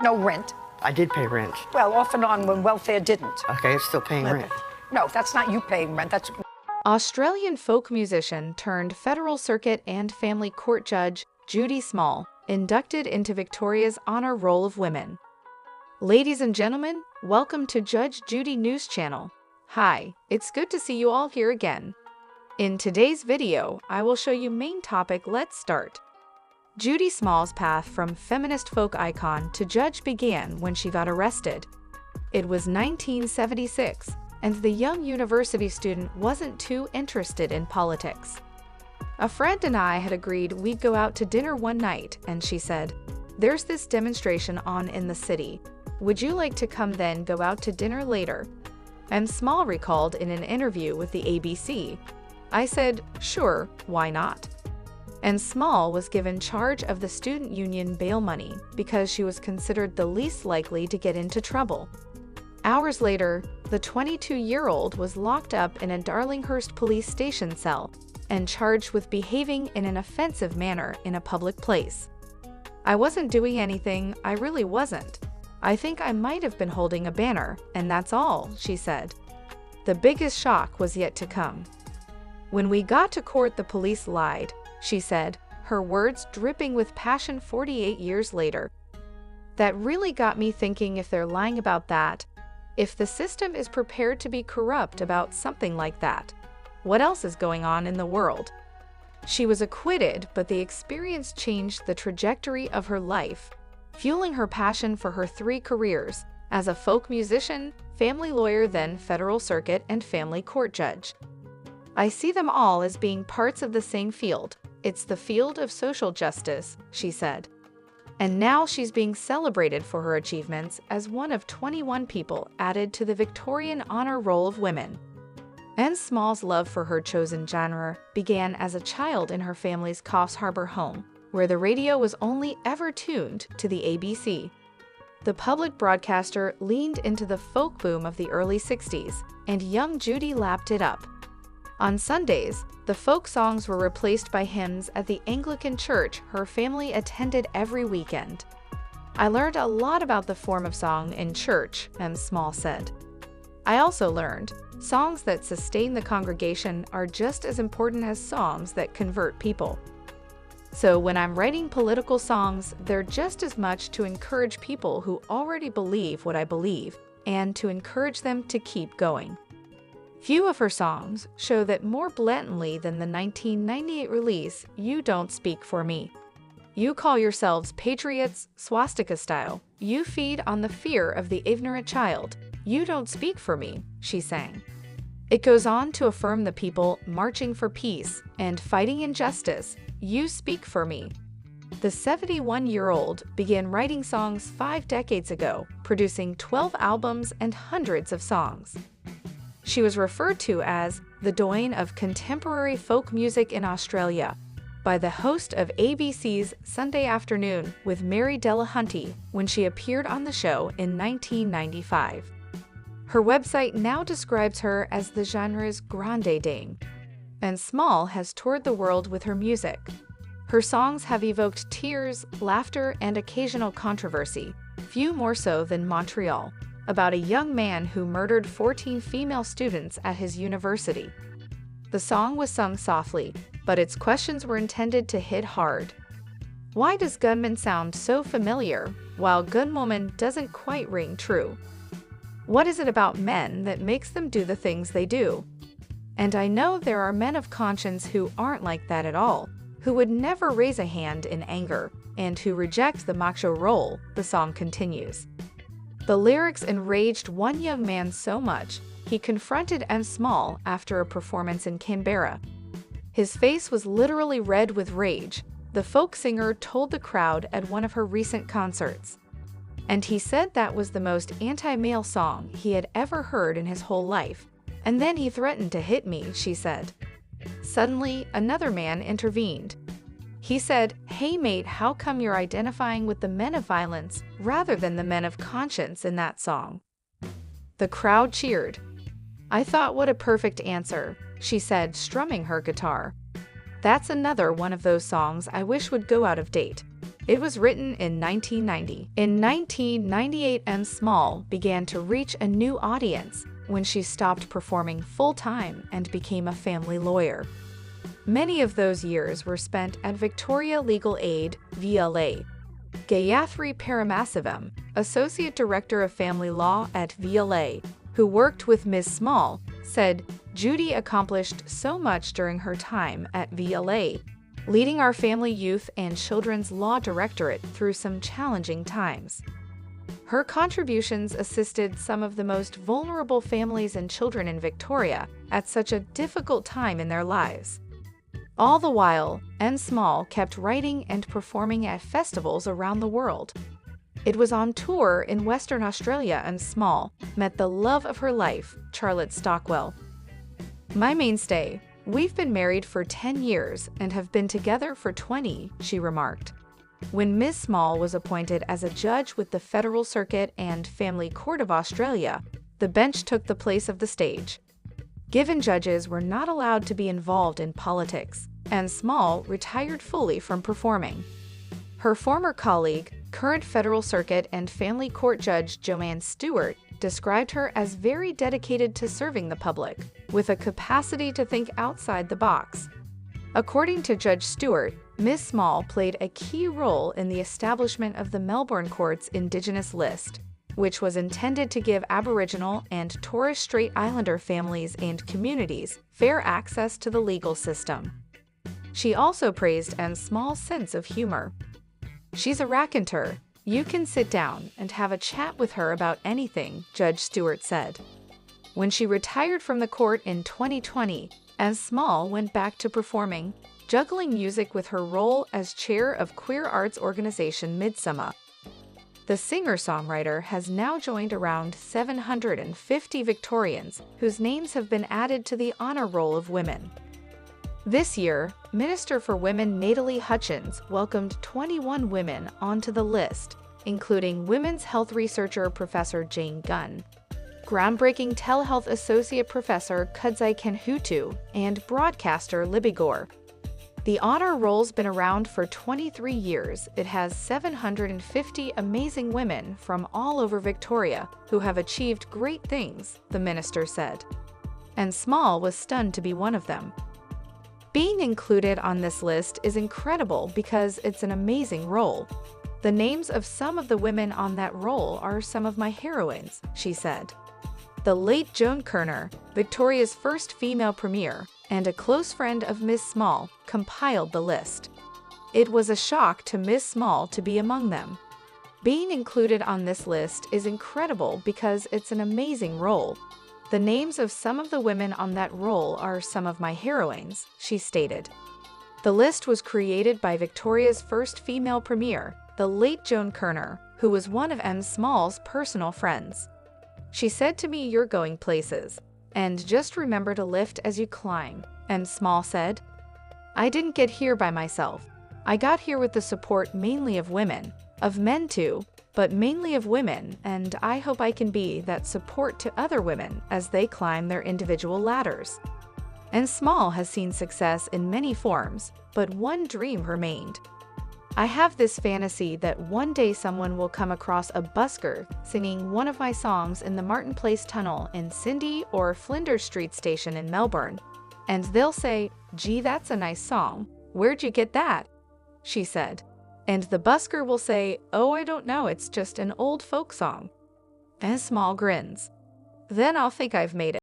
No rent. I did pay rent. Well, off and on when welfare didn't. Okay, it's still paying rent. No, that's not you paying rent. That's... Australian folk musician turned federal circuit and family court judge Judy Small inducted into Victoria's Honor Roll of Women. Ladies and gentlemen, welcome to Judge Judy News Channel. Hi, it's good to see you all here again. In today's video, I will show you main topic. Let's start. Judy Small's path from feminist folk icon to judge began when she got arrested. It was 1976, and the young university student wasn't too interested in politics. A friend and I had agreed we'd go out to dinner one night, and she said, "There's this demonstration on in the city. Would you like to come then go out to dinner later?" And Small recalled in an interview with the ABC. I said, "Sure, why not?" And Small was given charge of the student union bail money because she was considered the least likely to get into trouble. Hours later, the 22-year-old was locked up in a Darlinghurst police station cell and charged with behaving in an offensive manner in a public place. "I wasn't doing anything, I really wasn't. I think I might have been holding a banner, and that's all," she said. The biggest shock was yet to come. "When we got to court, the police lied," she said, her words dripping with passion 48 years later. That really got me thinking, if they're lying about that, if the system is prepared to be corrupt about something like that, what else is going on in the world? She was acquitted, but the experience changed the trajectory of her life, fueling her passion for her three careers as a folk musician, family lawyer, then federal circuit and family court judge. "I see them all as being parts of the same field. It's the field of social justice," she said. And now she's being celebrated for her achievements as one of 21 people added to the Victorian Honor Roll of Women. And Small's love for her chosen genre began as a child in her family's Coffs Harbour home, where the radio was only ever tuned to the ABC. The public broadcaster leaned into the folk boom of the early 60s, and young Judy lapped it up. On Sundays, the folk songs were replaced by hymns at the Anglican church her family attended every weekend. "I learned a lot about the form of song in church," and Small said. "I also learned songs that sustain the congregation are just as important as songs that convert people. So when I'm writing political songs, they're just as much to encourage people who already believe what I believe and to encourage them to keep going." Few of her songs show that more blatantly than the 1998 release, "You Don't Speak for Me." "You call yourselves patriots, swastika style. You feed on the fear of the ignorant child. You don't speak for me," she sang. It goes on to affirm the people marching for peace and fighting injustice. "You speak for me." The 71-year-old began writing songs 5 decades ago, producing 12 albums and hundreds of songs. She was referred to as the Doyne of contemporary folk music in Australia by the host of ABC's Sunday Afternoon with Mary Delahunty when she appeared on the show in 1995. Her website now describes her as the genre's grande dame, and Small has toured the world with her music. Her songs have evoked tears, laughter, and occasional controversy, few more so than Montreal, about a young man who murdered 14 female students at his university. The song was sung softly, but its questions were intended to hit hard. Why does gunman sound so familiar, while gunwoman doesn't quite ring true? What is it about men that makes them do the things they do? And I know there are men of conscience who aren't like that at all, who would never raise a hand in anger, and who reject the macho role, the song continues. The lyrics enraged one young man so much, he confronted M. Small after a performance in Canberra. His face was literally red with rage, the folk singer told the crowd at one of her recent concerts. And he said that was the most anti-male song he had ever heard in his whole life. "And then he threatened to hit me," she said. Suddenly, another man intervened. He said, "Hey mate, how come you're identifying with the men of violence rather than the men of conscience in that song?" The crowd cheered. "I thought, what a perfect answer," she said, strumming her guitar. "That's another one of those songs I wish would go out of date. It was written in 1990. In 1998, M. Small began to reach a new audience when she stopped performing full-time and became a family lawyer. Many of those years were spent at Victoria Legal Aid, VLA. Gayathri Paramasivam, Associate Director of Family Law at VLA, who worked with Ms. Small, said, "Judy accomplished so much during her time at VLA, leading our Family, Youth, and Children's Law Directorate through some challenging times. Her contributions assisted some of the most vulnerable families and children in Victoria at such a difficult time in their lives." All the while, M. Small kept writing and performing at festivals around the world. It was on tour in Western Australia and Small met the love of her life, Charlotte Stockwell. "My mainstay. We've been married for 10 years and have been together for 20, she remarked. When Ms. Small was appointed as a judge with the Federal Circuit and Family Court of Australia, the bench took the place of the stage. Given judges were not allowed to be involved in politics, and Small retired fully from performing. Her former colleague, current Federal Circuit and Family Court Judge Joanne Stewart, described her as very dedicated to serving the public, with a capacity to think outside the box. According to Judge Stewart, Ms. Small played a key role in the establishment of the Melbourne Court's Indigenous List, which was intended to give Aboriginal and Torres Strait Islander families and communities fair access to the legal system. She also praised M. Small's sense of humor. "She's a raconteur. You can sit down and have a chat with her about anything," Judge Stewart said. When she retired from the court in 2020, M. Small went back to performing, juggling music with her role as chair of queer arts organization Midsummer. The singer-songwriter has now joined around 750 Victorians whose names have been added to the Honor Roll of Women. This year, Minister for Women Natalie Hutchins welcomed 21 women onto the list, including women's health researcher Professor Jane Gunn, groundbreaking telehealth associate Professor Kudzai Kenhutu, and broadcaster Libby Gore. The honor roll's been around for 23 years. It has 750 amazing women from all over Victoria who have achieved great things, the minister said. And Small was stunned to be one of them. "Being included on this list is incredible because it's an amazing role. The names of some of the women on that roll are some of my heroines," she said. The late Joan Kerner, Victoria's first female premier, and a close friend of Ms. Small, compiled the list. It was a shock to Ms. Small to be among them. "Being included on this list is incredible because it's an amazing role. The names of some of the women on that roll are some of my heroines," she stated. The list was created by Victoria's first female premier, the late Joan Kerner, who was one of M. Small's personal friends. "She said to me, 'You're going places. And just remember to lift as you climb,' M. Small said. "I didn't get here by myself. I got here with the support mainly of women, of men too, but mainly of women, and I hope I can be that support to other women as they climb their individual ladders." And Small has seen success in many forms, but one dream remained. "I have this fantasy that one day someone will come across a busker singing one of my songs in the Martin Place Tunnel in Sydney or Flinders Street Station in Melbourne, and they'll say, 'Gee, that's a nice song. Where'd you get that?'" she said. And the busker will say, "Oh, I don't know, it's just an old folk song." And Small grins. "Then I'll think I've made it."